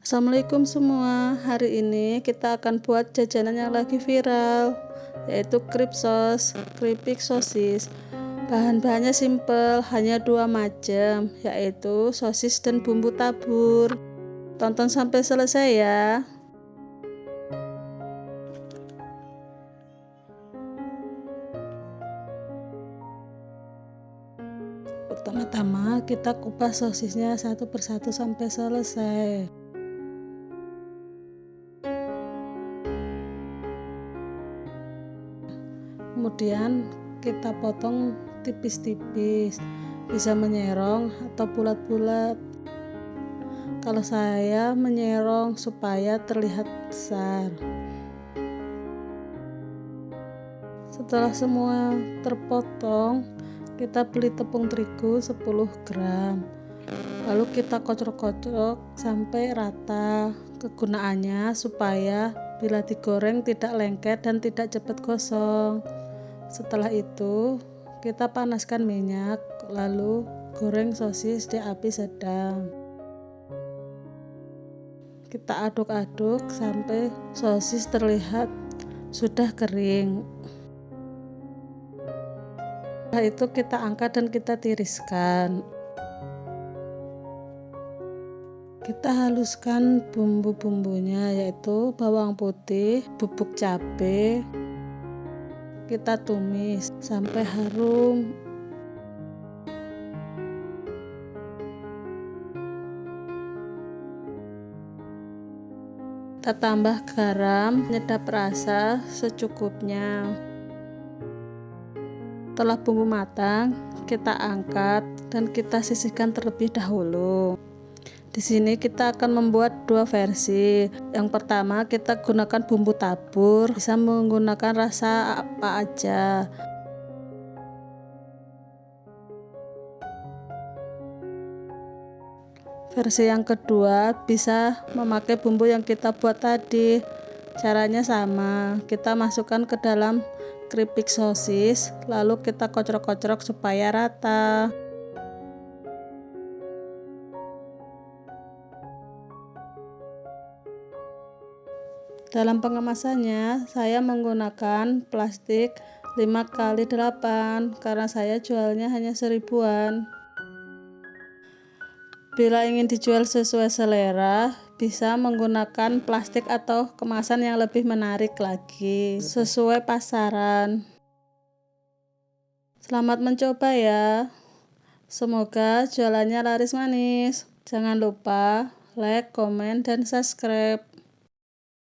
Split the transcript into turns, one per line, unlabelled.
Assalamualaikum semua. Hari ini kita akan buat jajanan yang lagi viral, yaitu keripik sosis. Bahan-bahannya simple, hanya 2 macam, yaitu sosis dan bumbu tabur. Tonton sampai selesai ya. Pertama-tama kita kupas sosisnya satu persatu sampai selesai. Kemudian kita potong tipis-tipis, bisa menyerong atau bulat-bulat. Kalau saya menyerong supaya terlihat besar. Setelah semua terpotong, kita beli tepung terigu 10 gram. Lalu kita kocok-kocok sampai rata. Kegunaannya supaya bila digoreng tidak lengket dan tidak cepat gosong. Setelah itu kita panaskan minyak, lalu goreng sosis di api sedang. Kita aduk-aduk sampai sosis terlihat sudah kering. Setelah itu kita angkat dan kita tiriskan. Kita haluskan bumbu-bumbunya, yaitu bawang putih, bubuk cabai. Kita tumis sampai harum. Kita tambah garam, penyedap rasa secukupnya. Setelah bumbu matang, kita angkat dan kita sisihkan terlebih dahulu. Di sini kita akan membuat 2 versi. Yang pertama kita gunakan bumbu tabur, bisa menggunakan rasa apa aja. Versi yang kedua bisa memakai bumbu yang kita buat tadi. Caranya sama, kita masukkan ke dalam keripik sosis, lalu kita kocok-kocok supaya rata. Dalam pengemasannya saya menggunakan plastik 5x8 karena saya jualnya hanya 1000-an. Bila ingin dijual sesuai selera, bisa menggunakan plastik atau kemasan yang lebih menarik lagi, sesuai pasaran. Selamat mencoba ya. Semoga jualannya laris manis. Jangan lupa like, komen, dan subscribe.